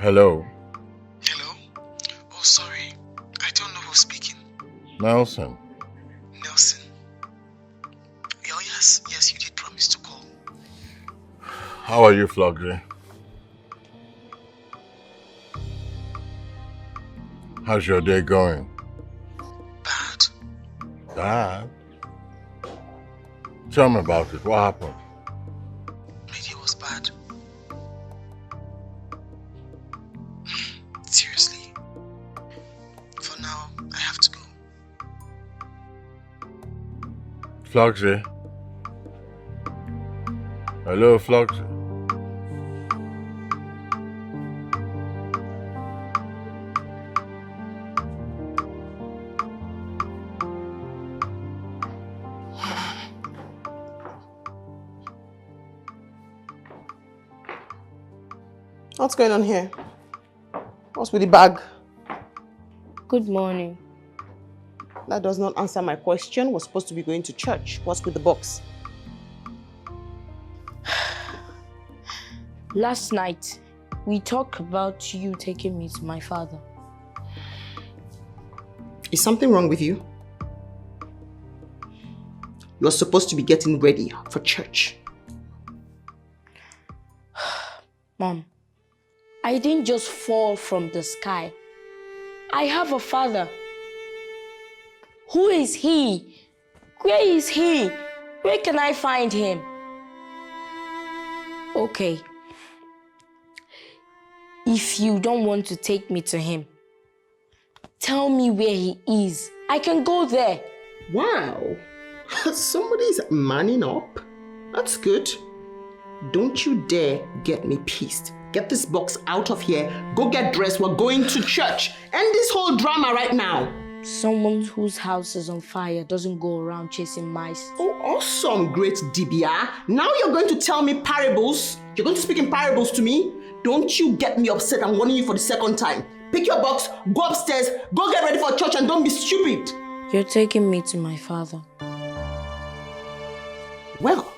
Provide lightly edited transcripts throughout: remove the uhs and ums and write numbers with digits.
Hello? Hello? Oh, sorry. I don't know who's speaking. Nelson. Nelson? Oh, yes, you did promise to call. How are you, Floggy? How's your day going? Bad. Bad? Tell me about it. What happened? My day was bad. Seriously. For now, I have to go. Flogsy? Hello, Flogsy? What's going on here? What's with the bag? Good morning. That does not answer my question. We're supposed to be going to church. What's with the box? Last night, we talked about you taking me to my father. Is something wrong with you? You're supposed to be getting ready for church. Mom, I didn't just fall from the sky. I have a father. Who is he? Where is he? Where can I find him? Okay. If you don't want to take me to him, tell me where he is. I can go there. Wow. Somebody's manning up. That's good. Don't you dare get me pissed. Get this box out of here. Go get dressed. We're going to church. End this whole drama right now. Someone whose house is on fire doesn't go around chasing mice. Oh, awesome, great Dibia. Now you're going to tell me parables? You're going to speak in parables to me? Don't you get me upset. I'm warning you for the second time. Pick your box, go upstairs, go get ready for church, and don't be stupid. You're taking me to my father. Well,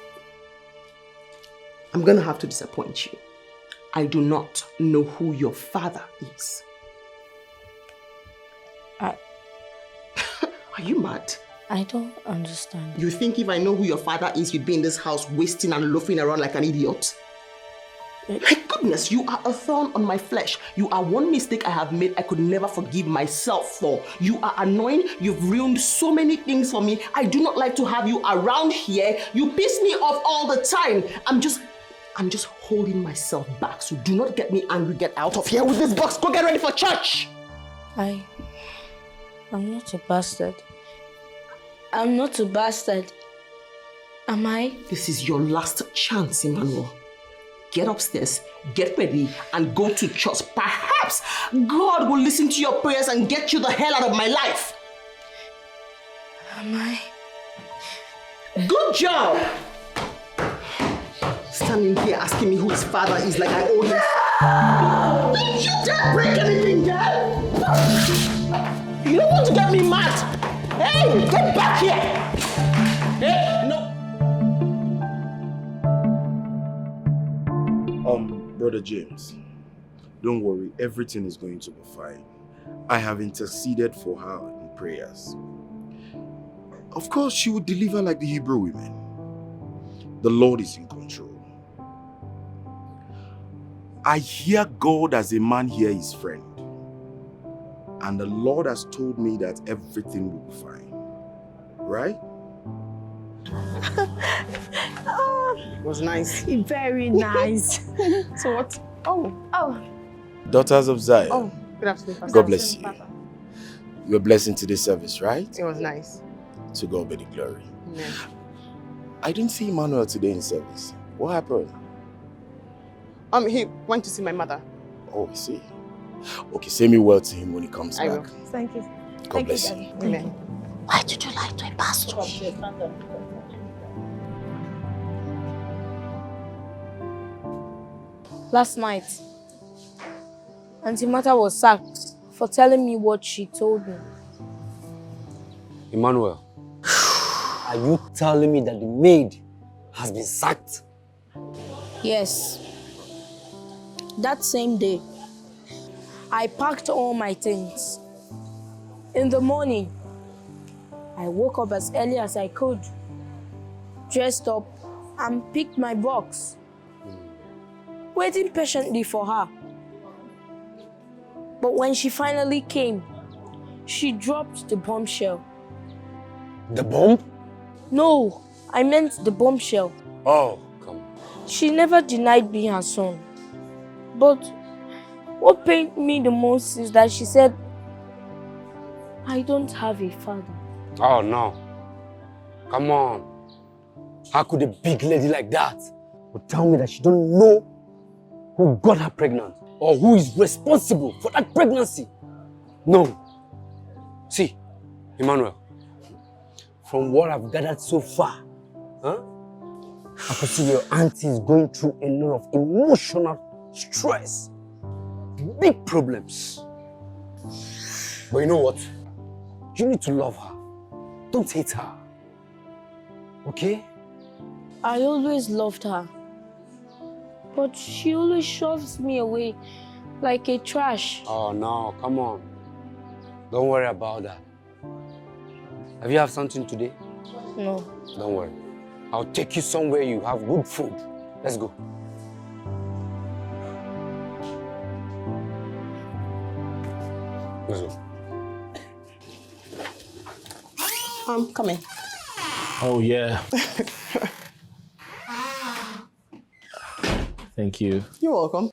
I'm going to have to disappoint you. I do not know who your father is. Are you mad? I don't understand. You think if I know who your father is, you'd be in this house wasting and loafing around like an idiot? My goodness, you are a thorn on my flesh. You are one mistake I have made I could never forgive myself for. You are annoying. You've ruined so many things for me. I do not like to have you around here. You piss me off all the time. I'm just holding myself back. So do not get me angry. Get out of here with this box. Go get ready for church. I'm not a bastard. I'm not a bastard. Am I? This is your last chance, Emmanuel. Get upstairs, get ready, and go to church. Perhaps God will listen to your prayers and get you the hell out of my life. Am I? Good job! Standing here asking me who his father is like I owe him. Don't you dare break anything, girl! You don't want to get me mad! Hey, get back here! Hey, no! Brother James, don't worry, everything is going to be fine. I have interceded for her in prayers. Of course, she will deliver like the Hebrew women. The Lord is in control. I hear God as a man hear his friend. And the Lord has told me that everything will be fine. Right? It was nice. Very nice. So what? Oh. Daughters of Zion. Oh, good afternoon, Pastor. God bless you. You're a blessing to this service, right? It was nice. To God be the glory. Yeah. I didn't see Emmanuel today in service. What happened? He went to see my mother. Oh, I see. Okay, say me well to him when he comes I back. will. Thank you. God bless you. Amen. Why did you lie to a pastor? Last night, Auntie Martha was sacked for telling me what she told me. Emmanuel, are you telling me that the maid has been sacked? Yes. That same day, I packed all my things. In the morning, I woke up as early as I could, dressed up, and picked my box, waiting patiently for her. But when she finally came, she dropped the bombshell. The bomb? No, I meant the bombshell. Oh, come on. She never denied being her son. But what pained me the most is that she said, I don't have a father. Oh, no. Come on. How could a big lady like that would tell me that she don't know who got her pregnant or who is responsible for that pregnancy? No. See, Emmanuel, from what I've gathered so far, I could see your auntie is going through a lot of emotional stress, big problems. But you know what? You need to love her. Don't hate her. Okay? I always loved her. But she always shoves me away like a trash. Oh no, come on. Don't worry about that. Have you had something today? No. Don't worry. I'll take you somewhere you have good food. Let's go. Let's go. Come in. Oh, yeah. Thank you. You're welcome.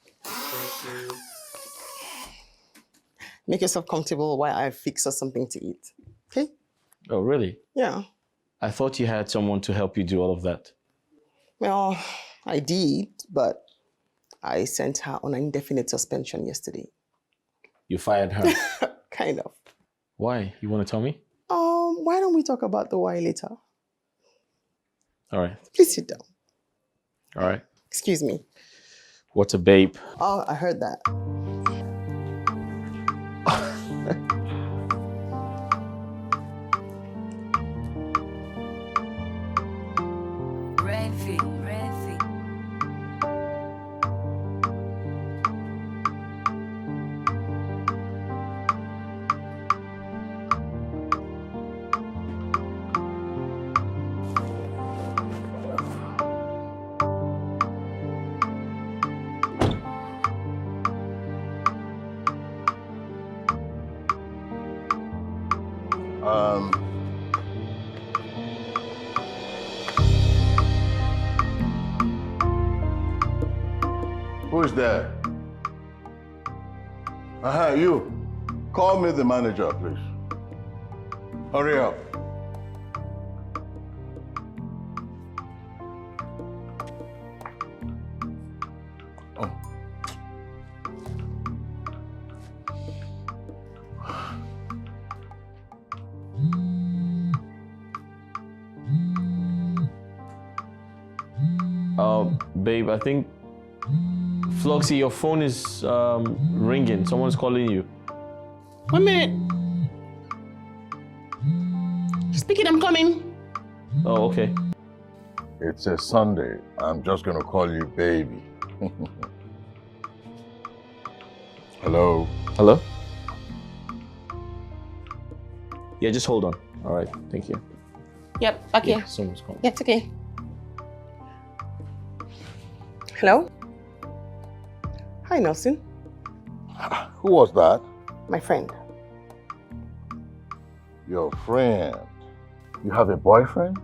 Make yourself comfortable while I fix us something to eat. Okay? Oh, really? Yeah. I thought you had someone to help you do all of that. Well, I did, but I sent her on an indefinite suspension yesterday. You fired her. Kind of. Why? You want to tell me? Why don't we talk about the why later? All right. Please sit down. All right. Excuse me. What's a babe? Oh, I heard that. Who is there? You. Call me the manager, please. Hurry up. Oh. Babe, I think Floxy, your phone is ringing. Someone's calling you. 1 minute. Speaking, I'm coming. Oh, okay. It's a Sunday. I'm just gonna call you baby. Hello? Hello? Yeah, just hold on. All right, thank you. Yep, okay. Yeah, someone's calling. Yeah, it's okay. Hello? Hi, Nelson. Who was that? My friend. Your friend. You have a boyfriend?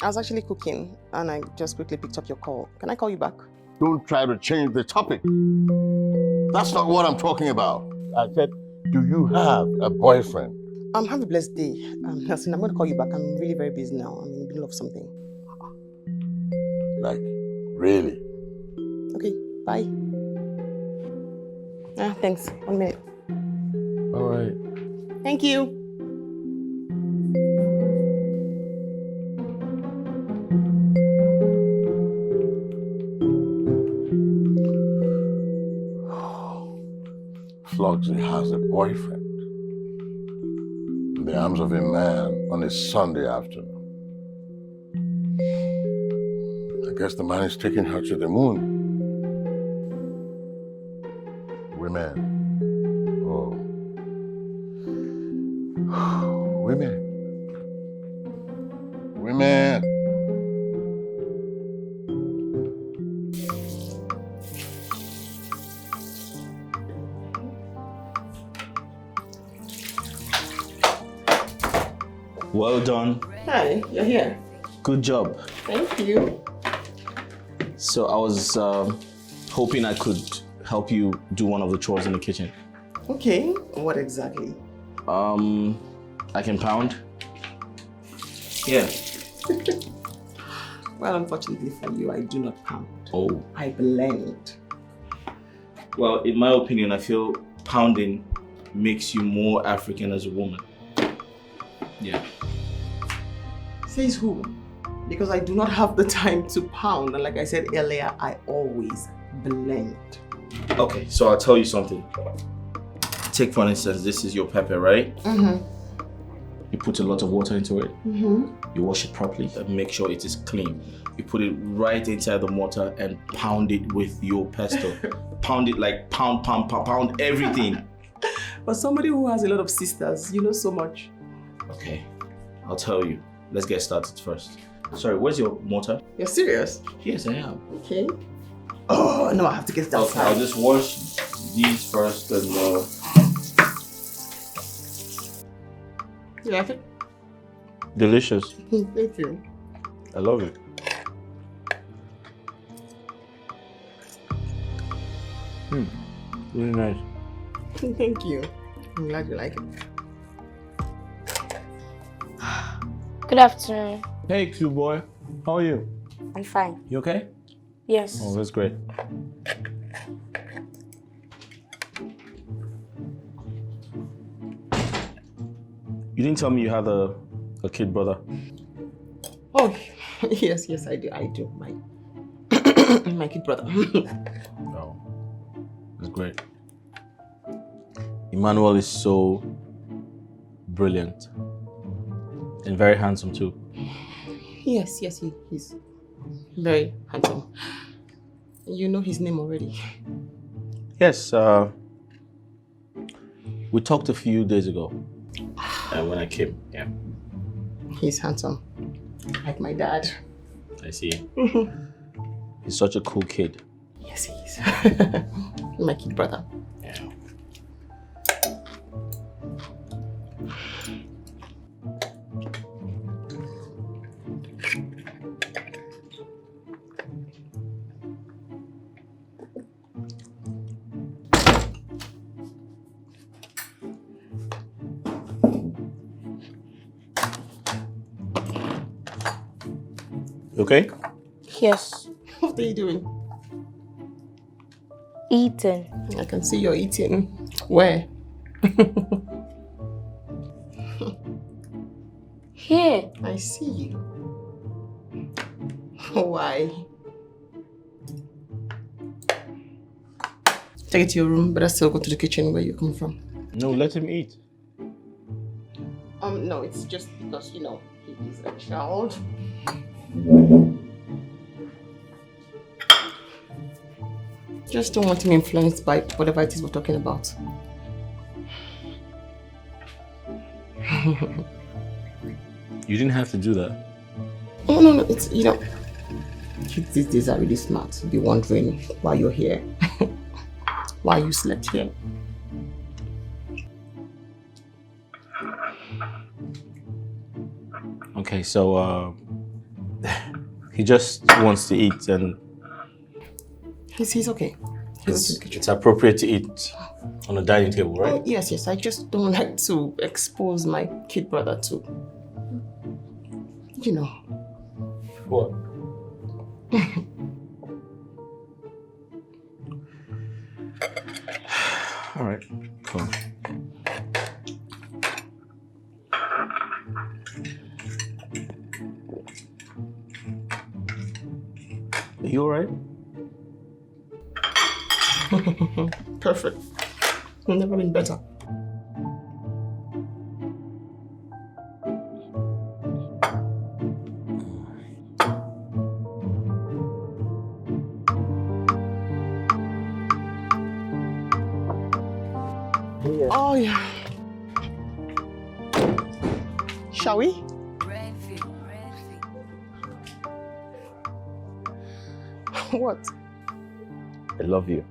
I was actually cooking and I just quickly picked up your call. Can I call you back? Don't try to change the topic. That's not what I'm talking about. I said, do you have a boyfriend? Have a blessed day. Nelson, I'm going to call you back. I'm really very busy now. I'm in the middle of something. Like, really? Okay, bye. Thanks. 1 minute. All right. Thank you. Flogsy has a boyfriend in the arms of a man on a Sunday afternoon. I guess the man is taking her to the moon. Women, Women. Women. Well done. Hi, you're here. Good job. Thank you. So I was hoping I could help you do one of the chores in the kitchen. Okay, what exactly? I can pound. Yeah. Well, unfortunately for you, I do not pound. Oh. I blend. Well, in my opinion, I feel pounding makes you more African as a woman. Yeah. Says who? Because I do not have the time to pound, and like I said earlier, I always blend. Okay, so I'll tell you something. Take for instance, this is your pepper, right? Mm-hmm. You put a lot of water into it. Mm-hmm. You wash it properly and make sure it is clean. You put it right inside the mortar and pound it with your pesto. Pound it like pound everything. But somebody who has a lot of sisters, you know so much. Okay, I'll tell you. Let's get started first. Sorry, where's your mortar? You're serious? Yes, I am. Okay. Oh, no, I have to get it Okay, outside. I'll just wash these first and You like it? delicious. Thank you. I love it. Really nice. Thank you. I'm glad you like it. Good afternoon. Hey, cute boy. How are you? I'm fine. You okay? Yes. Oh, that's great. You didn't tell me you had a kid brother. Oh, yes, I do. I do. My kid brother. Oh, that's great. Emmanuel is so brilliant and very handsome too. Yes, he's very handsome. You know his name already. Yes, we talked a few days ago when I came. Yeah, He's handsome, like my dad. I see. He's such a cool kid. Yes, he is. My kid brother. Yeah. You okay? Yes. What are you doing? Eating. I can see you're eating. Where? Here. I see you. Why? Take it to your room, but I still go to the kitchen where you come from. No, let him eat. No, it's just because, you know, he is a child. Just don't want him influenced by whatever it is we're talking about. You didn't have to do that. Oh, no, it's, you know, kids these days are really smart. You'll be wondering why you're here, why you slept here. Okay, so he just wants to eat and He's okay. it's appropriate to eat on the dining table, right? Oh, yes, I just don't like to expose my kid brother to, you know. What? All right, cool. Are you all right? Perfect. Never been better. Oh yeah. Shall we? What? I love you.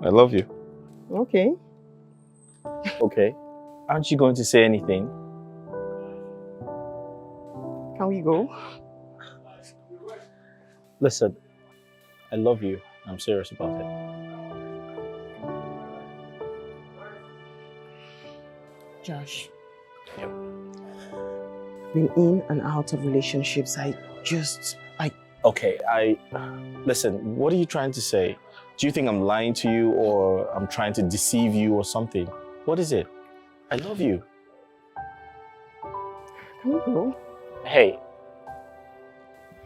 I love you. Okay. Okay. Aren't you going to say anything? Can we go? Listen, I love you. I'm serious about it. Josh. Yep. Been in and out of relationships. Okay, listen, what are you trying to say? Do you think I'm lying to you or I'm trying to deceive you or something? What is it? I love you. Can we go? Hey,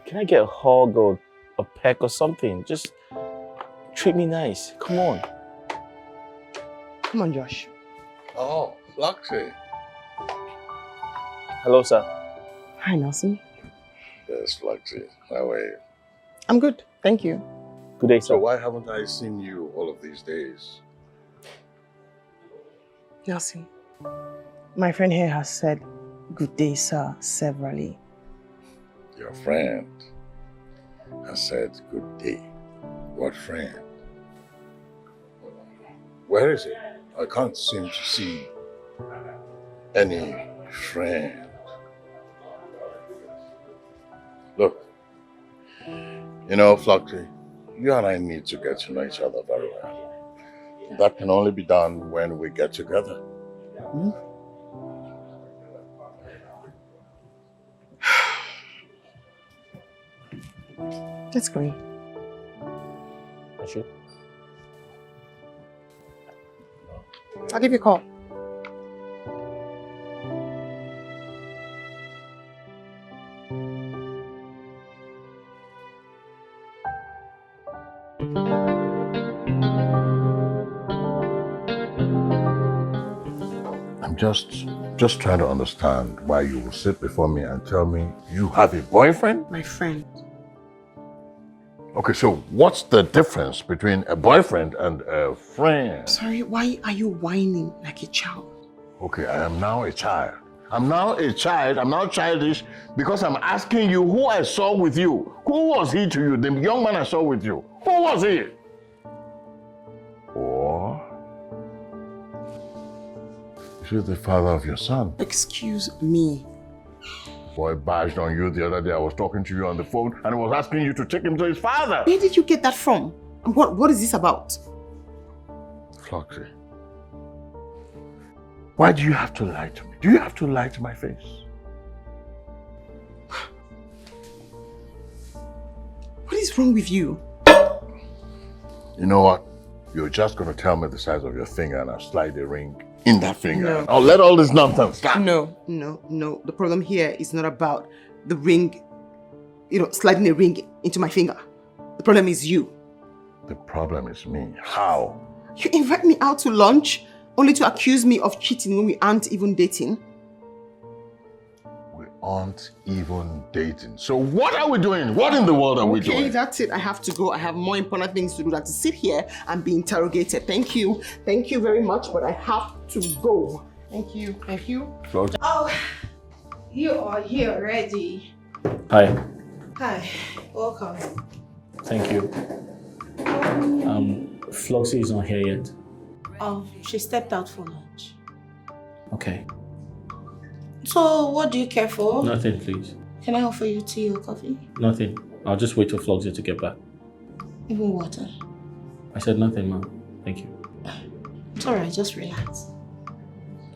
can I get a hug or a peck or something? Just treat me nice. Come on. Come on, Josh. Oh, Floxy. Hello, sir. Hi, Nelson. Yes, Floxy. How are you? I'm good, thank you. Good day, sir. So why haven't I seen you all of these days? Nelson, my friend here has said good day, sir, severally. Your friend has said good day. What friend? Where is it? I can't seem to see any friend. Look, you know, Floxy, you and I need to get to know each other very well. That can only be done when we get together. Hmm? Let's go in. I should. I'll give you a call. I'm just trying to understand why you will sit before me and tell me you have a boyfriend? My friend. Okay, so what's the difference between a boyfriend and a friend? Sorry, why are you whining like a child? Okay, I am now a child. I'm now childish because I'm asking you who I saw with you. Who was he to you, the young man I saw with you? Who was he? Or is he the father of your son? Excuse me. Boy bashed on you the other day. I was talking to you on the phone and I was asking you to take him to his father. Where did you get that from? And what is this about? Floxy, why do you have to lie to me? Do you have to lie to my face? What is wrong with you? You know what? You're just going to tell me the size of your finger and I'll slide the ring in that finger. No. I'll let all this nonsense stop. No. The problem here is not about the ring, sliding a ring into my finger. The problem is you. The problem is me. How? You invite me out to lunch only to accuse me of cheating when we aren't even dating. We aren't even dating. So what are we doing? What in the world are we doing? Okay, that's it. I have to go. I have more important things to do than to sit here and be interrogated. Thank you. Thank you very much, but I have to go. Thank you. Thank you. Oh, you are here already. Hi. Hi, welcome. Thank you. Floxy is not here yet. She stepped out for lunch. Okay. So, what do you care for? Nothing, please. Can I offer you tea or coffee? Nothing. I'll just wait for Floxy to get back. Even water? I said nothing, ma'am. Thank you. It's alright, just relax.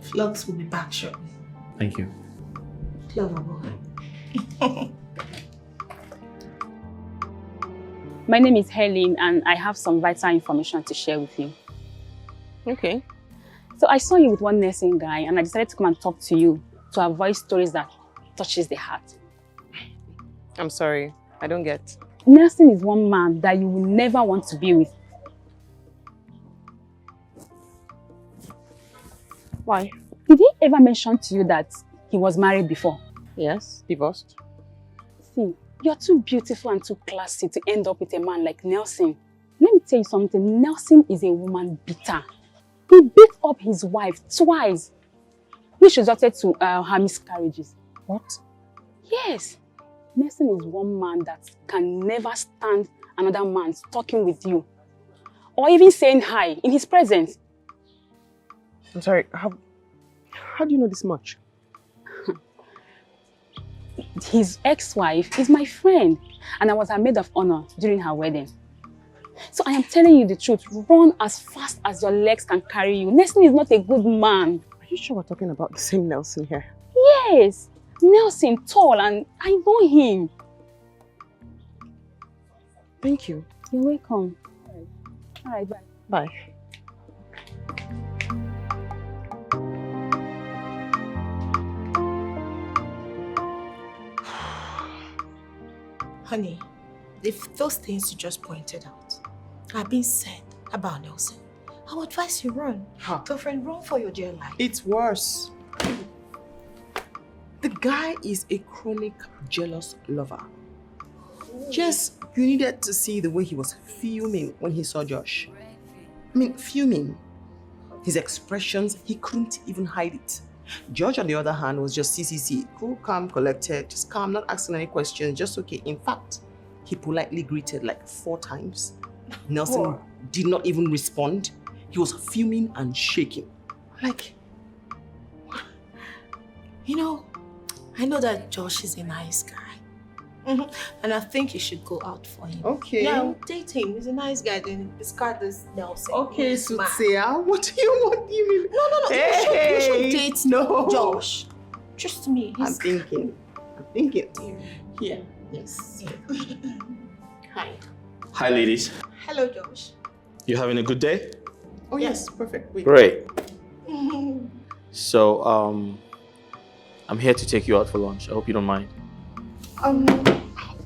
Flux will be back shortly. Thank you. Clever boy. My name is Helen and I have some vital information to share with you. Okay. So I saw you with one nursing guy and I decided to come and talk to you to avoid stories that touches the heart. I'm sorry. I don't get. Nursing is one man that you will never want to be with. Why? Did he ever mention to you that he was married before? Yes, divorced. See, you're too beautiful and too classy to end up with a man like Nelson. Let me tell you something, Nelson is a woman beater. He beat up his wife twice which resulted to her miscarriages. What? Yes. Nelson is one man that can never stand another man talking with you or even saying hi in his presence. I'm sorry, how do you know this much? His ex-wife is my friend and I was her maid of honor during her wedding. So I am telling you the truth. Run as fast as your legs can carry you. Nelson is not a good man. Are you sure we're talking about the same Nelson here? Yes. Nelson, tall, and I know him. Thank you. You're welcome. All right, bye. Bye. Honey, if those things you just pointed out are being said about Nelson, I would advise you run. Girlfriend, run for your dear life. It's worse. The guy is a chronic jealous lover. Yes, you needed to see the way he was fuming when he saw Josh. I mean, fuming. His expressions, he couldn't even hide it. George, on the other hand, was just CCC, cool, calm, collected, just calm, not asking any questions, just okay. In fact, he politely greeted like 4 times. Nelson did not even respond. He was fuming and shaking. Like, you know, I know that Josh is a nice guy. And I think you should go out for him. Okay. Yeah, date him. He's a nice guy. Then discard this Nelson. Okay, Soothsayer, what do you mean? No. Hey, you should date no. Josh. Trust me. I'm thinking. Here. Yes. Hi. Hi, ladies. Hello, Josh. You having a good day? Oh, yes. Perfect. Wait. Great. So, I'm here to take you out for lunch. I hope you don't mind.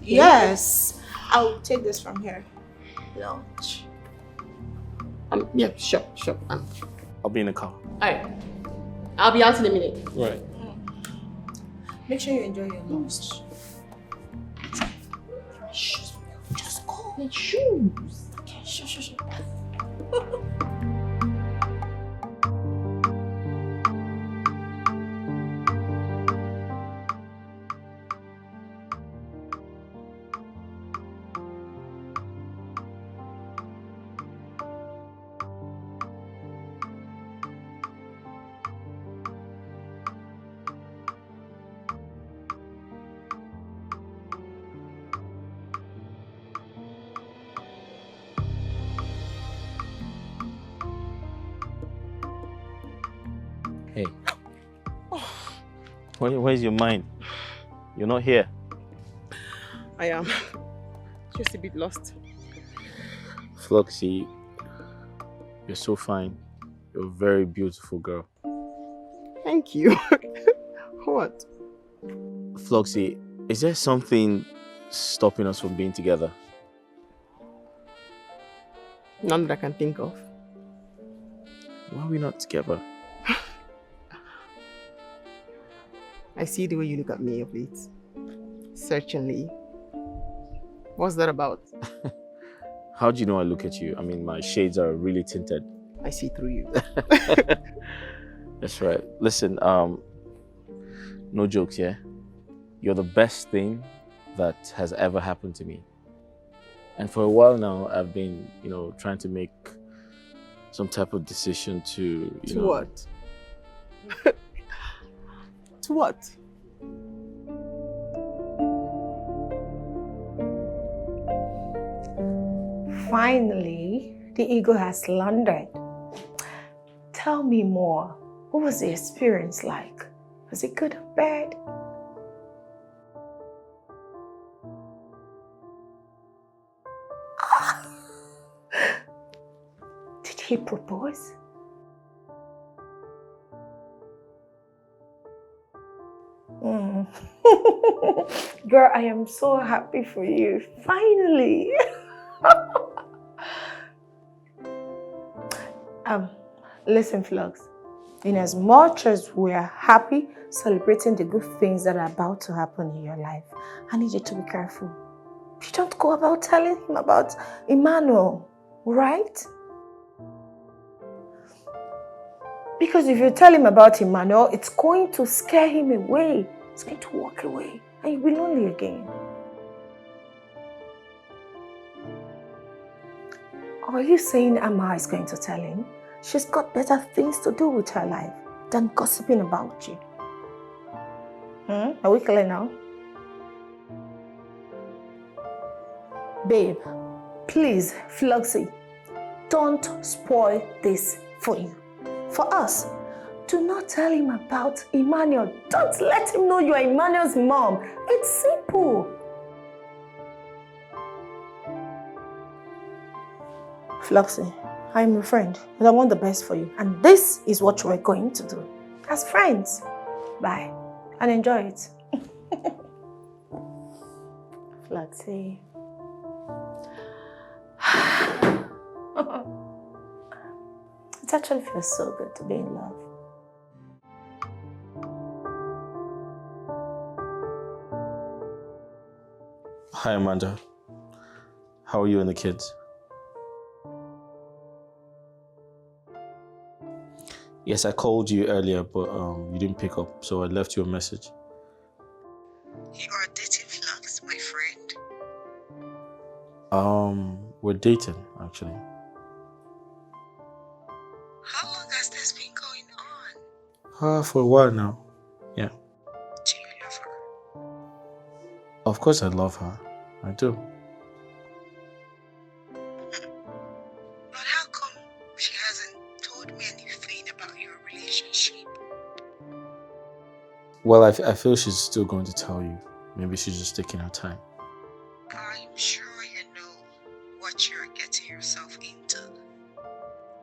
Yes. I'll take this from here. Lunch. Yeah, sure. I'll be in the car. Alright. I'll be out in a minute. Right. Make sure you enjoy your lunch. Just go. My shoes. Okay, sure. Hey. Where's your mind? You're not here. I am. Just a bit lost. Floxy, you're so fine. You're a very beautiful girl. Thank you. What? Floxy, is there something stopping us from being together? None that I can think of. Why are we not together? I see the way you look at me of late. Searchingly. What's that about? How do you know I look at you? I mean, my shades are really tinted. I see through you. That's right. Listen, no jokes, yeah? You're the best thing that has ever happened to me. And for a while now, I've been, trying to make some type of decision to, To what? To what? Finally, the eagle has landed. Tell me more. What was the experience like? Was it good or bad? Did he propose? Girl, I am so happy for you. Finally. Listen, Flux. In as much as we are happy celebrating the good things that are about to happen in your life, I need you to be careful. You don't go about telling him about Emmanuel, right? Because if you tell him about Emmanuel, it's going to scare him away. He's going to walk away and you'll be lonely again. Or are you saying Amma is going to tell him? She's got better things to do with her life than gossiping about you. Are we clear now? Babe, please, Floxy, don't spoil this for you. For us, do not tell him about Emmanuel. Don't let him know you are Emmanuel's mom. It's simple. Floxy, I'm your friend and I want the best for you. And this is what we're going to do. As friends. Bye. And enjoy it. Floxy. It actually feels so good to be in love. Hi, Amanda. How are you and the kids? Yes, I called you earlier, but you didn't pick up, so I left you a message. You are dating Flux, my friend. We're dating, actually. How long has this been going on? For a while now, yeah. Do you love her? Of course I love her. I do. But how come she hasn't told me anything about your relationship? Well, I feel she's still going to tell you. Maybe she's just taking her time. I'm sure you know what you're getting yourself into.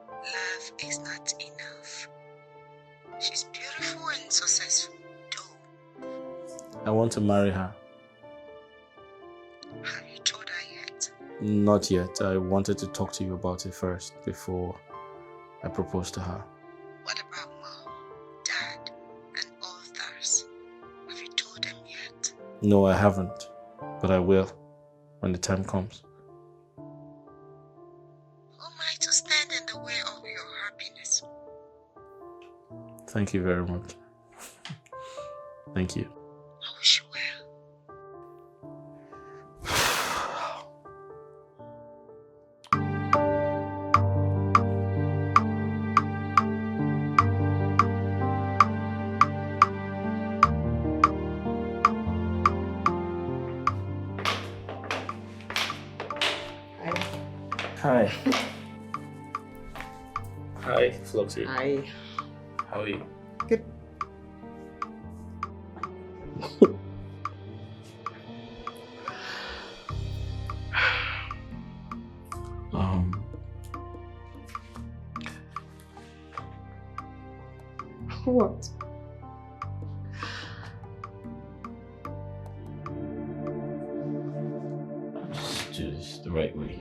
Love is not enough. She's beautiful and successful, though. I want to marry her. Have you told her yet? Not yet. I wanted to talk to you about it first before I propose to her. What about Mom, Dad, and others? Have you told them yet? No, I haven't. But I will when the time comes. Who am I to stand in the way of your happiness? Thank you very much. Thank you. I wish you well. Hi. Hi, Floxy. Hi. How are you? Good. What? Let's do this the right way.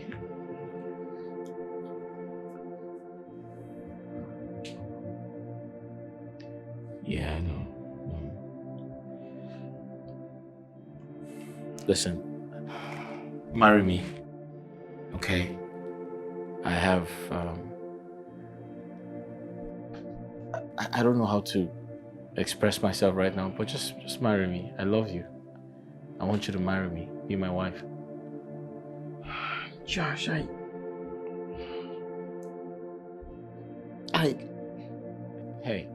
Yeah, I know. Listen, marry me, okay? I have, I don't know how to express myself right now, but just marry me. I love you. I want you to marry me, be my wife. Josh, I Hey.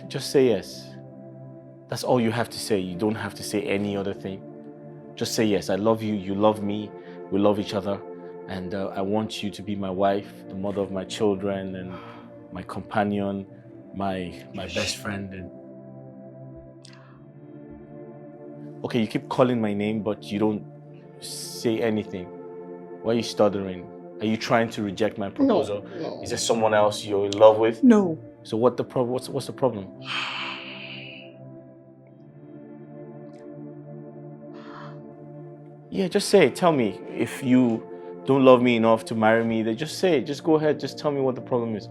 Just say yes. That's all you have to say. You don't have to say any other thing. Just say yes. I love you. You love me. We love each other. And I want you to be my wife, the mother of my children, and my companion, my best friend. And okay, you keep calling my name, but you don't say anything. Why are you stuttering? Are you trying to reject my proposal? No. Is there someone else you're in love with? No. So what's the problem? Yeah, just say it. Tell me. If you don't love me enough to marry me, then just say it. Just go ahead. Just tell me what the problem is.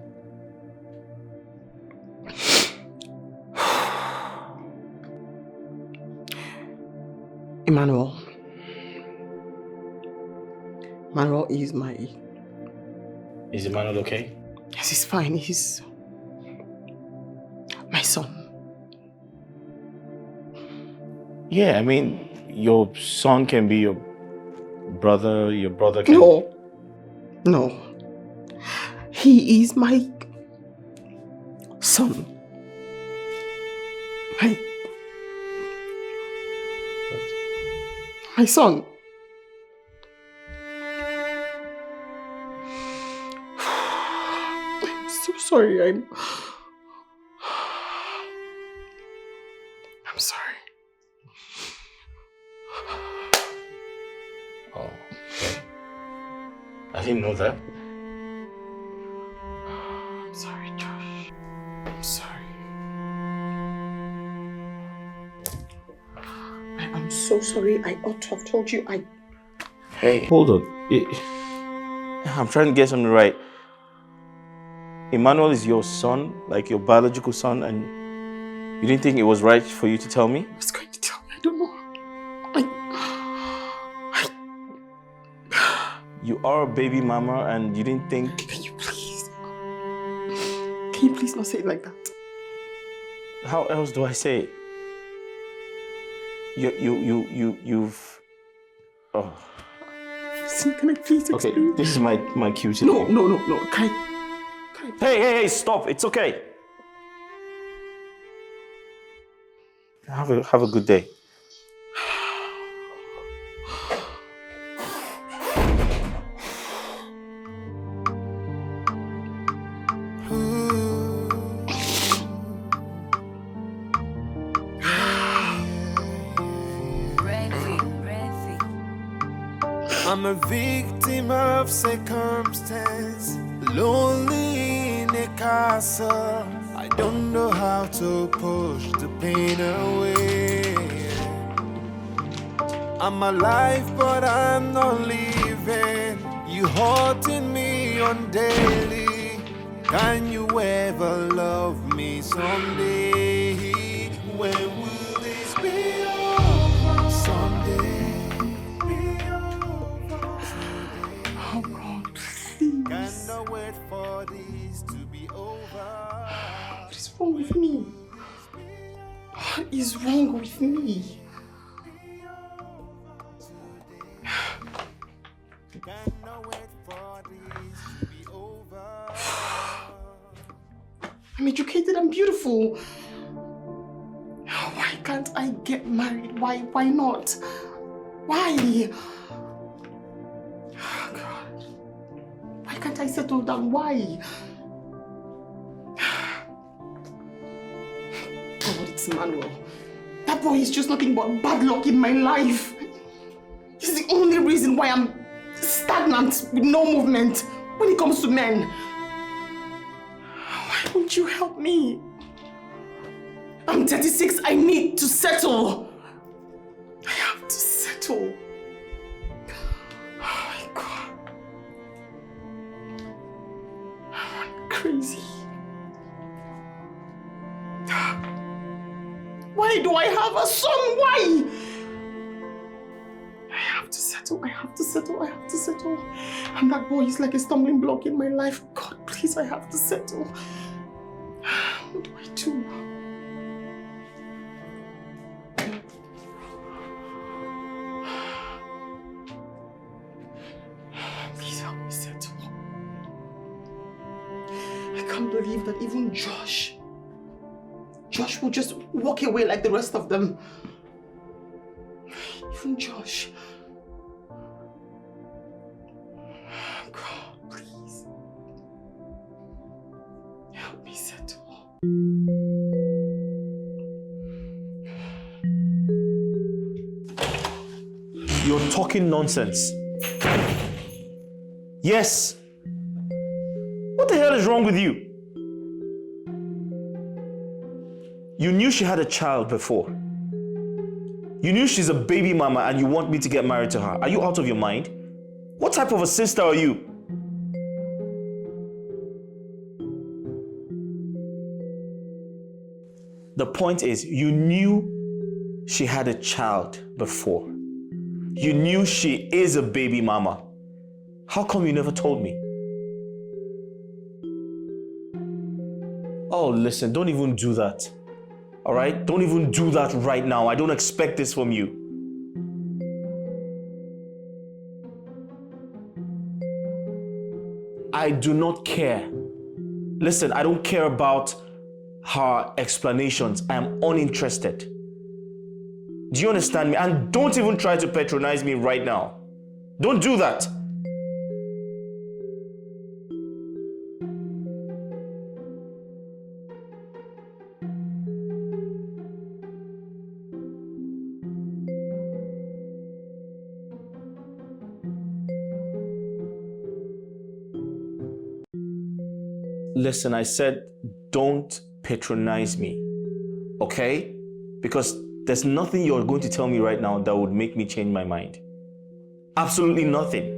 Emmanuel is my... Is Emmanuel okay? Yes, he's fine. He's my son. Yeah, I mean, your son can be your brother can... No. He is my son. My son. I'm so sorry. I'm sorry. Oh, okay. I didn't know that. I'm sorry, Josh. I'm sorry. I'm so sorry. I ought to have told you. Hey, hold on. I'm trying to get something right. Emmanuel is your son, like your biological son, and you didn't think it was right for you to tell me? I was going to tell you. I don't know. You are a baby mama and you didn't think... Can you please not say it like that? How else do I say it? You've... Oh. Listen, can I please explain? Okay, this is my cue to... No. Can I... Hey, stop. It's okay. Have a good day. I'm a victim of circumstance, lonely in a castle. I don't know how to push the pain away. I'm alive, but I'm not living. You haunting me on daily. Can you ever love me someday? When will this be over? Someday. Oh God, please. Cannot wait for this to be over. What is wrong with me? What is wrong with me? Cannot wait for this to be over. I'm educated and beautiful. Why can't I get married? Why not? Why? Oh God. Why can't I settle down? Why? God, it's Manuel. That boy is just nothing but bad luck in my life. He's the only reason why I'm stagnant with no movement when it comes to men. Why won't you help me? I'm 36. I need to settle. I have to settle. Oh my God. I'm crazy. Why do I have a son? Why? I have to settle. And that boy is like a stumbling block in my life. God, please, I have to settle. What do I do? Please help me settle. I can't believe that even Josh will just walk away like the rest of them. Even Josh. God, please. Help me settle. You're talking nonsense. Yes. What the hell is wrong with you? You knew she had a child before. You knew she's a baby mama and you want me to get married to her. Are you out of your mind? What type of a sister are you? The point is, you knew she had a child before. You knew she is a baby mama. How come you never told me? Oh, listen, don't even do that. All right? Don't even do that right now. I don't expect this from you. I do not care. Listen, I don't care about her explanations. I am uninterested. Do you understand me? And don't even try to patronize me right now. Don't do that. Listen, I said don't patronize me, okay? Because there's nothing you're going to tell me right now that would make me change my mind. Absolutely nothing.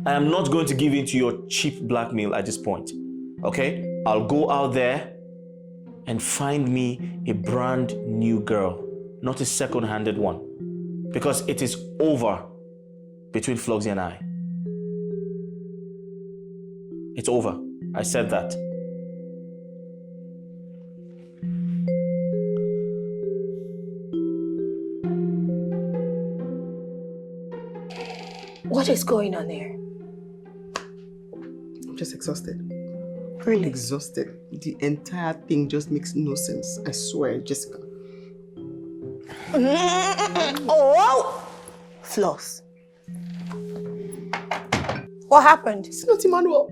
I am not going to give in to your cheap blackmail at this point, okay? I'll go out there and find me a brand new girl, not a second-handed one, because it is over between Flogsy and I. It's over. I said that. What is going on here? I'm just exhausted. Really? Exhausted. The entire thing just makes no sense. I swear, Jessica. Oh! Floss. What happened? It's not Emmanuel.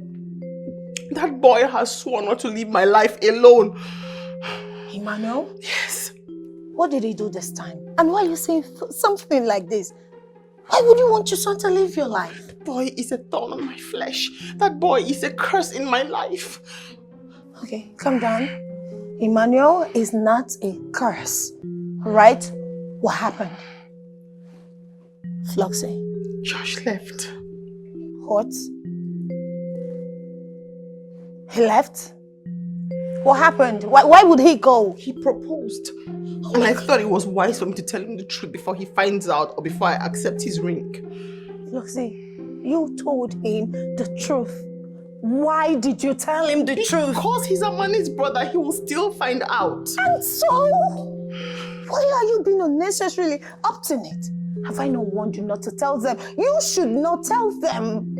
That boy has sworn not to leave my life alone. Emmanuel? Yes. What did he do this time? And why are you saying something like this? Why would you want your son to live your life? That boy is a thorn on my flesh. That boy is a curse in my life. Okay, calm down. Emmanuel is not a curse. Alright? What happened? Floxy. Josh left. What? He left? What happened? Why would he go? He proposed. And I thought it was wise for me to tell him the truth before he finds out or before I accept his ring. Floxy, you told him the truth. Why did you tell him the truth? Because he's Amani's brother, he will still find out. And so? Why are you being unnecessarily obstinate? Have I not warned you not to tell them? You should not tell them.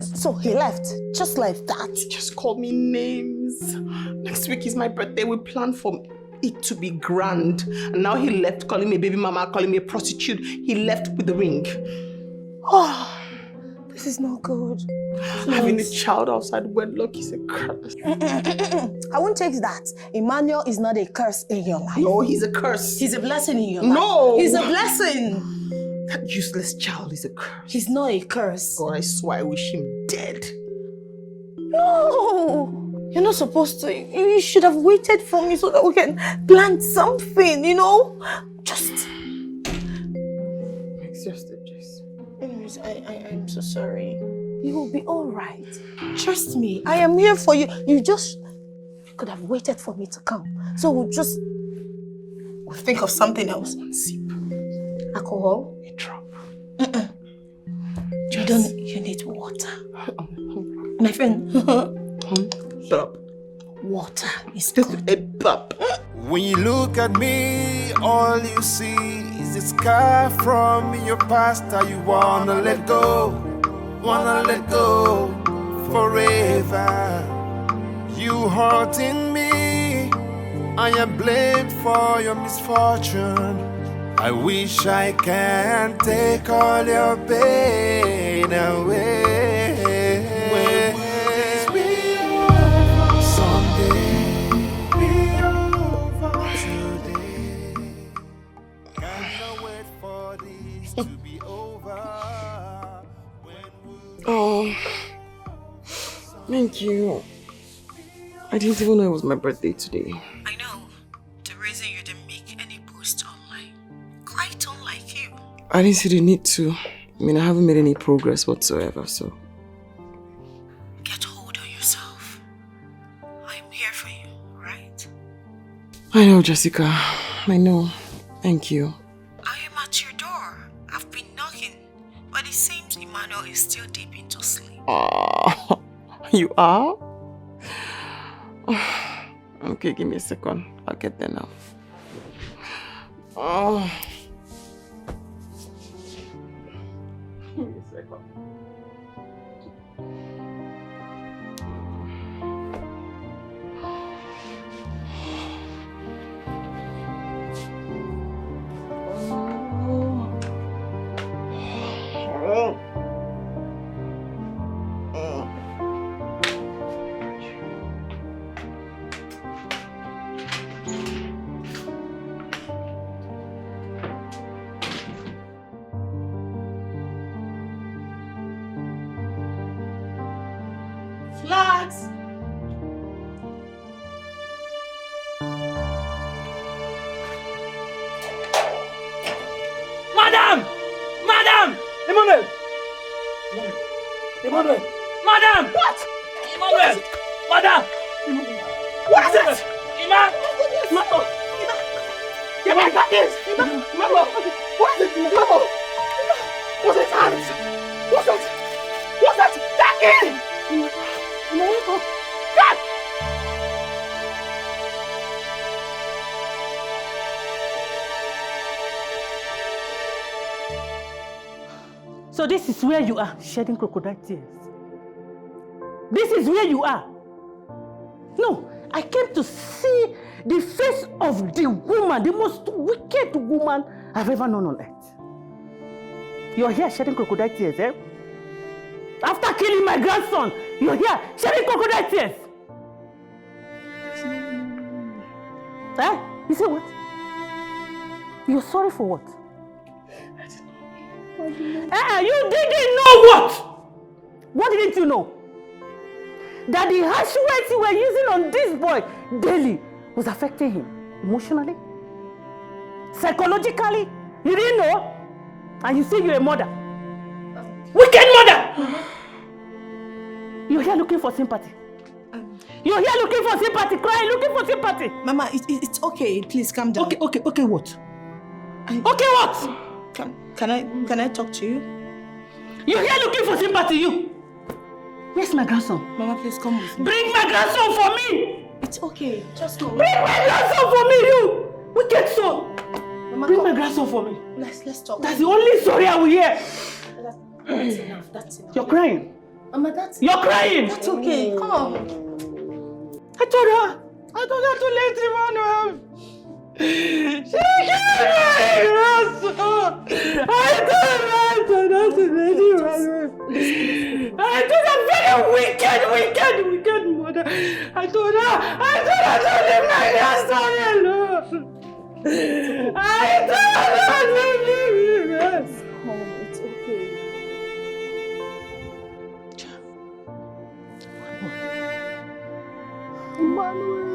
So he left, just like that. He just called me names. Next week is my birthday. We planned for it to be grand. And now he left calling me a baby mama, calling me a prostitute. He left with the ring. Oh, this is not good. Having a child outside wedlock is a curse. I won't take that. Emmanuel is not a curse in your life. No, he's a curse. He's a blessing in your life. No! He's a blessing. That useless child is a curse. He's not a curse. God, I swear I wish him dead. No! You're not supposed to. You should have waited for me so that we can plant something, you know? Just... Exhausted, Jess. Anyways, I'm so sorry. You will be alright. Trust me, I am here for you. You could have waited for me to come. So we'll think of something else. Sip. Alcohol? A drop. You need water. My friend. Shut up. Water is Just good. a pop. When you look at me, all you see is a scar from your past that you wanna let go forever. You hurting me, I am blamed for your misfortune. I wish I can take all your pain away. When will this be over? Someday, be over today. Cannot wait for this to be over. Oh, thank you. I didn't even know it was my birthday today. I know. The reason you didn't make any post online. Quite unlike you. I didn't see the need to. I mean, I haven't made any progress whatsoever, so. Get hold on yourself. I'm here for you, right? I know, Jessica. I know. Thank you. I am at your door. I've been But it seems Emmanuel is still deep into sleep. You are? Okay, give me a second. I'll get there now. Give me a second. Flags! Madam! Madam! Emmanuel! Emmanuel! Madam! What? Emmanuel! Madam! What is it? Emmanuel! Get my goodness! Emmanuel! What is it? Emmanuel! What's it? What's that? What's that? That in! God! So this is where you are, shedding crocodile tears. This is where you are. No, I came to see the face of the woman, the most wicked woman I've ever known on earth. You're here shedding crocodile tears, eh? After killing my grandson, you're here shedding crocodile tears. Eh? You say what? You're sorry for what? You didn't know what? What didn't you know? That the harsh words you were using on this boy daily was affecting him emotionally, psychologically. You didn't know? And you say you're a mother. Wicked mother! You're here looking for sympathy. You're here looking for sympathy, crying, looking for sympathy. Mama, it's okay. Please calm down. Okay, what? Okay, what? Can I talk to you? You're here looking for sympathy, you. Where's my grandson? Mama, please come with me. Bring my grandson for me! It's okay. Just go. Bring my grandson for me, you! Wicked son! Mama, bring my grandson for me. Let's talk. That's the only story I will hear. That's enough. That's enough. You're crying. Mama, that's... You're crying! That's okay. Come. I told her to let Emmanuel. She killed my grandson! I told her to let Emmanuel. I told her very wicked mother. I told her to leave my grandson alone. I told her to leave us. Mom, it's okay. Emmanuel,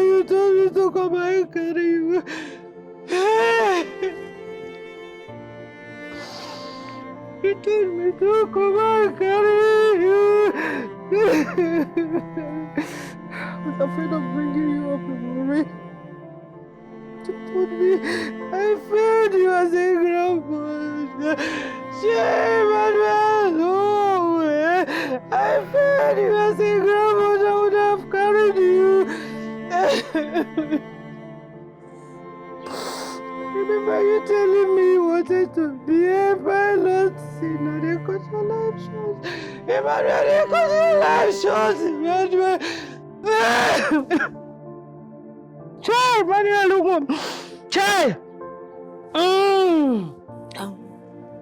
you told me to come and carry you. You told me to come and carry you. I was afraid of bringing you up in worry. You told me I fed you as a grandmother. Emmanuel, no. I fed you as a grandmother would have carried you. Remember you telling me you wanted to be a pilot? See, now they cut your life short. Emmanuel, they cut your life short. Emmanuel. Child, Emmanuel, look on. Child.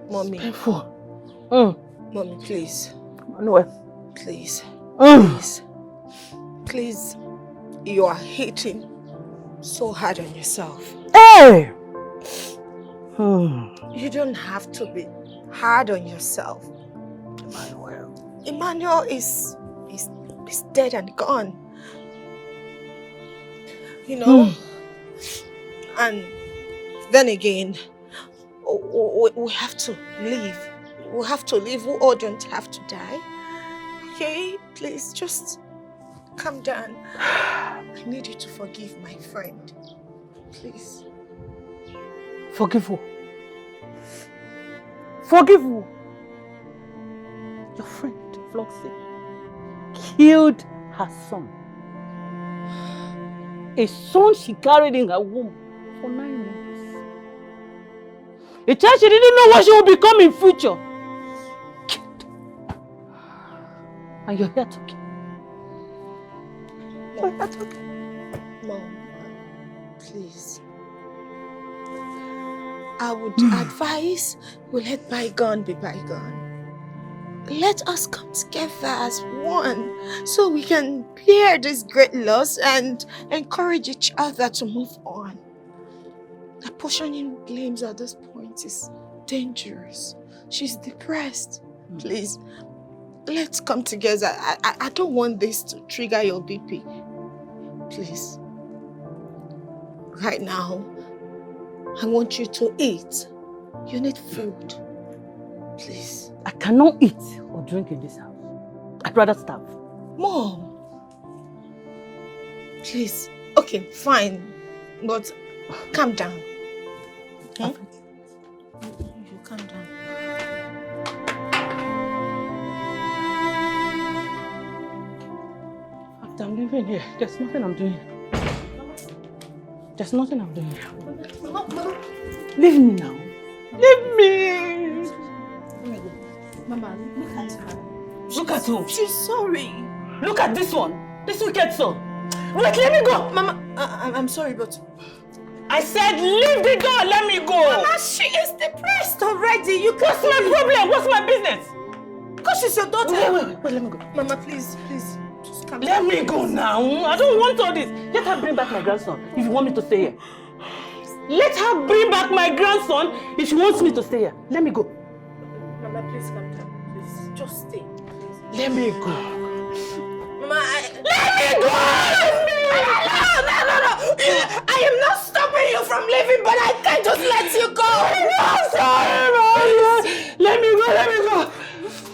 Mommy. Painful. Mommy, please. Emmanuel. Please. Please. Please. You are hating so hard on yourself. Hey! You don't have to be hard on yourself. Emmanuel is dead and gone. You know? And then again, we have to leave. We have to leave. We all don't have to die. Okay? Please, just calm down. I need you to forgive my friend. Please. Forgive who? Forgive who? Your friend, Floxy, killed her son. A son she carried in her womb for 9 months. A child she didn't know what she would become in future. Killed. And you're here talking. You're here talking. Mom, please. I would advise we let bygone be bygone. Let us come together as one so we can bear this great loss and encourage each other to move on. Apportioning blames at this point is dangerous. She's depressed. Please, let's come together. I don't want this to trigger your BP. Please. Right now, I want you to eat. You need food. Please. I cannot eat or drink in this house. I'd rather starve. Mom. Please. Okay, fine. But calm down. Okay? You calm down. After I'm living here, there's nothing I'm doing. There's nothing I'm doing. Leave me now. Leave me. Mama, look at her. Look at who? She's sorry. Look at this one. This wicked son. Wait, let me go. Mama, I'm sorry, but... I said leave the door. Let me go. Mama, she is depressed already. You can't... What's my problem? What's my business? Because she's your daughter. Wait, let me go. Mama, please. Just come. Let me go now. I don't want all this. Let her bring back my grandson if you want me to stay here. Let her bring back my grandson if she wants me to stay here. Let me go. Mama, please calm down. Please, just stay. Please. Let me go. Mama, Let me go! No. I am not stopping you from leaving, but I can't just let you go. I'm sorry, man. Let me go.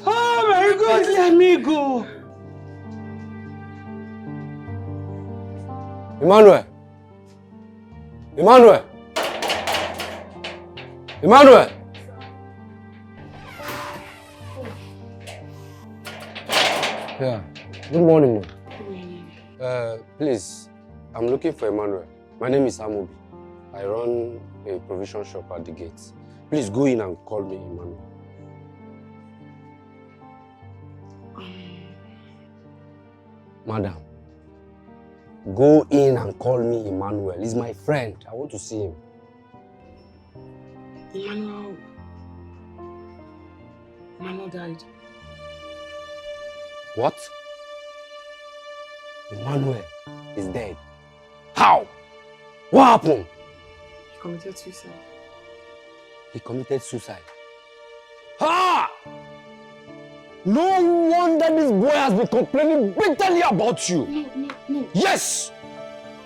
Oh my God, let me go. Emmanuel! Yeah. Good morning, ma'am. Please, I'm looking for Emmanuel. My name is Amobi. I run a provision shop at the gates. Please go in and call me Emmanuel. Madam, go in and call me Emmanuel. He's my friend. I want to see him. Emmanuel died. What? Emmanuel is dead. How? What happened? He committed suicide. He committed suicide. Ha! No wonder this boy has been complaining bitterly about you. No. Yes!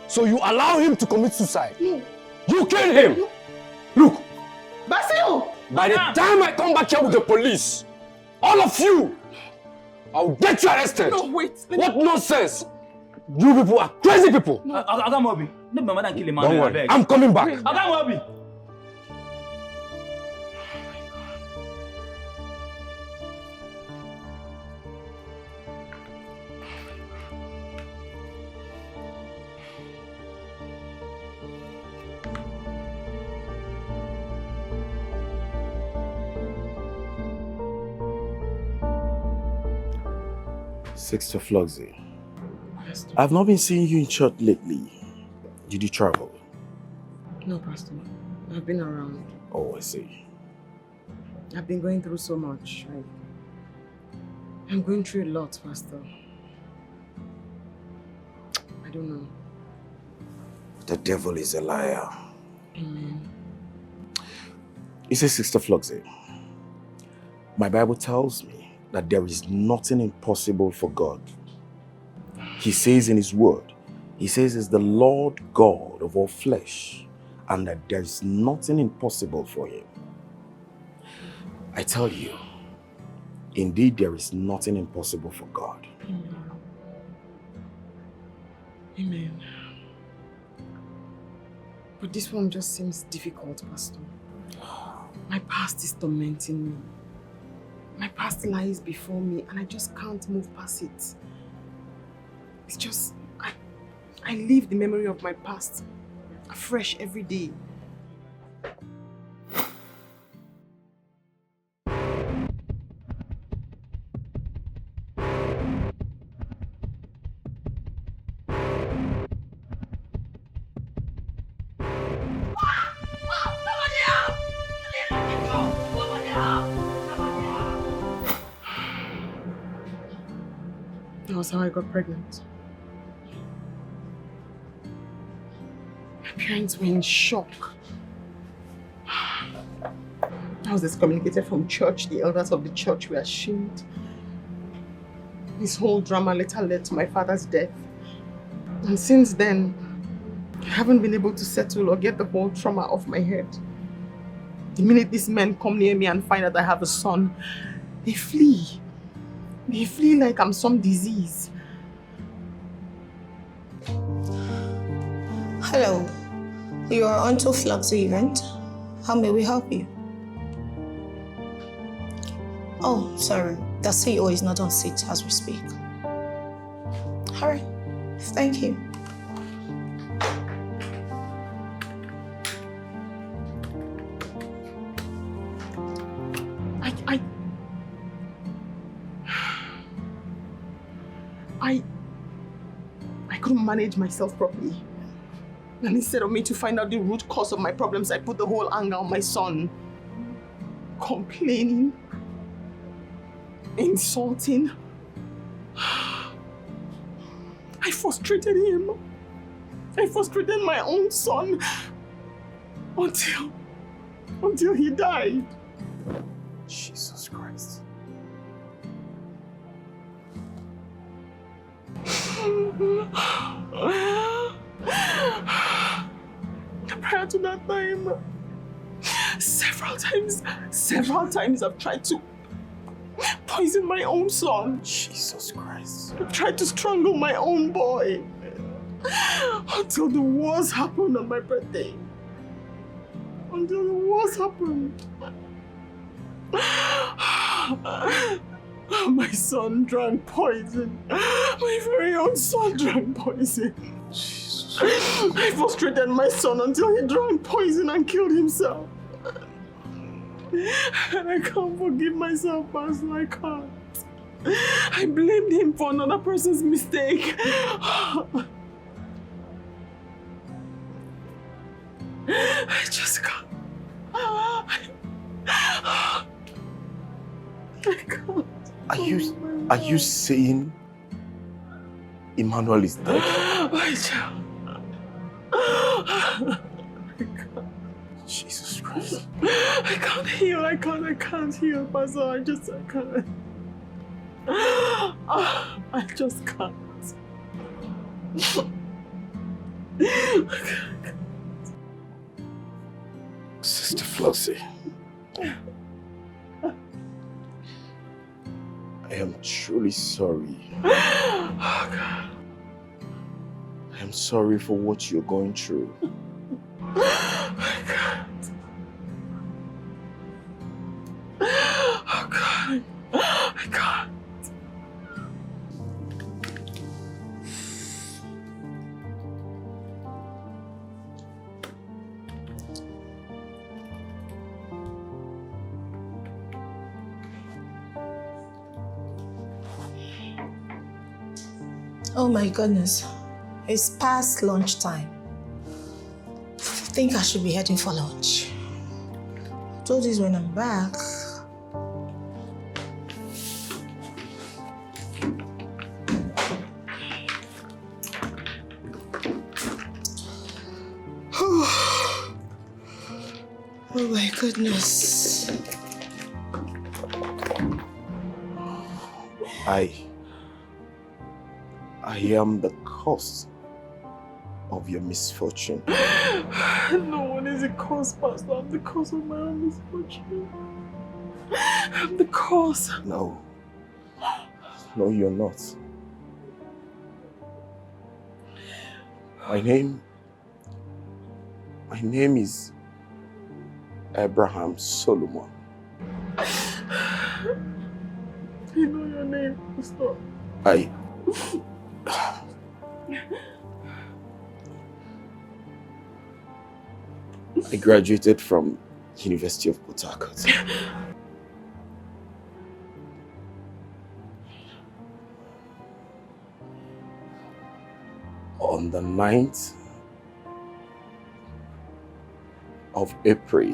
So you allow him to commit suicide? No. You killed him? No. Look. Basil! By the time I come back here with the police, all of you, I'll get you arrested. No, wait. What nonsense? You people are crazy people. No. Don't worry, I'm coming back. Sister Floxy, I've not been seeing you in church lately. Did you travel? No, Pastor. I've been around. Oh, I see. I've been going through so much. I'm going through a lot, Pastor. I don't know. The devil is a liar. Amen. You see, Sister Floxy, my Bible tells me that there is nothing impossible for God. He says in his word, he says it's the Lord God of all flesh, and that there is nothing impossible for him. I tell you, indeed there is nothing impossible for God. Amen. But this one just seems difficult, Pastor. My past is tormenting me. My past lies before me and I just can't move past it. It's just, I live the memory of my past afresh every day. That was how I got pregnant. My parents were in shock. I was excommunicated from church. The elders of the church were ashamed. This whole drama later led to my father's death. And since then, I haven't been able to settle or get the whole trauma off my head. The minute these men come near me and find out I have a son, they flee. They flee like I'm some disease. Hello, you are on to Flux event. How may we help you? Oh, sorry, the CEO is not on seat as we speak. All right, thank you. I couldn't manage myself properly. And instead of me to find out the root cause of my problems, I put the whole anger on my son. Complaining. Insulting. I frustrated him. I frustrated my own son. Until he died. Jesus Christ. Prior to that time, several times I've tried to poison my own son. Jesus Christ. I've tried to strangle my own boy. Until the worst happened on my birthday. Until the worst happened. My son drank poison. My very own son drank poison. Jesus. I frustrated my son until he drank poison and killed himself. And I can't forgive myself, Pastor. I can't. I blamed him for another person's mistake. I just can't. I can't. Are you saying Emmanuel is dead? My child. I can't. Jesus Christ. I can't heal. I can't heal, Pastor. I can't. I just can't. Sister Flossie. I am truly sorry. Oh, God. I am sorry for what you're going through. I can't. Oh, God. I can't. Oh my goodness, it's past lunchtime. I think I should be heading for lunch. I told you when I'm back. Oh my goodness. I am the cause of your misfortune. No one is the cause, Pastor. I'm the cause of my own misfortune. I'm the cause. No, you're not. My name My name is Abraham Solomon. You know your name, Pastor. I graduated from University of Port Harcourt. On the 9th of April,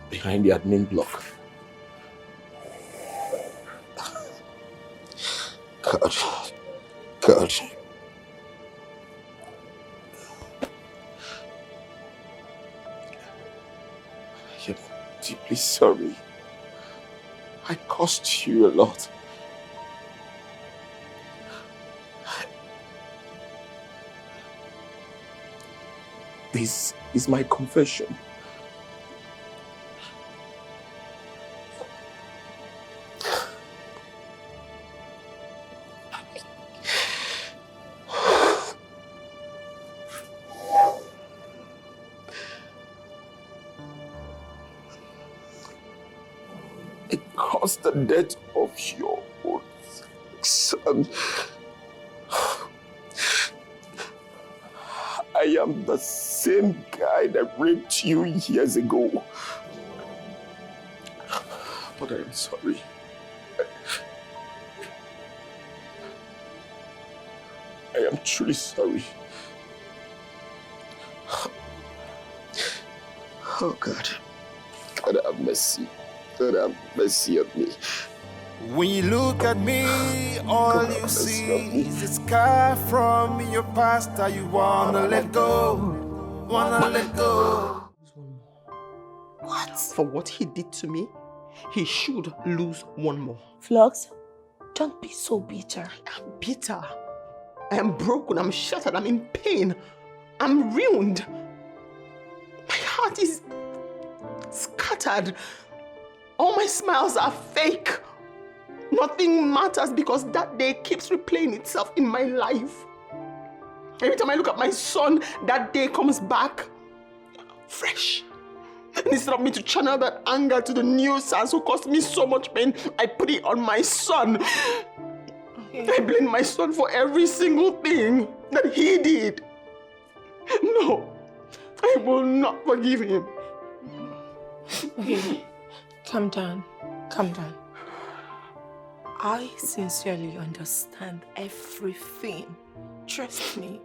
behind the admin block. God. I am deeply sorry. I cost you a lot. This is my confession. The death of your own son. I am the same guy that raped you years ago. But I am sorry. I am truly sorry. Oh God. God have mercy. God have mercy on me. When you look at me, all you see is a scar from your past that you wanna let go. What? For what he did to me, he should lose one more. Flux, don't be so bitter. I'm bitter. I am broken, I'm shattered, I'm in pain. I'm ruined. My heart is scattered. All my smiles are fake. Nothing matters because that day keeps replaying itself in my life. Every time I look at my son, that day comes back fresh. And instead of me to channel that anger to the nuisance who caused me so much pain, I put it on my son. Okay. I blame my son for every single thing that he did. No, I will not forgive him. Okay. Calm down. I sincerely understand everything. Trust me.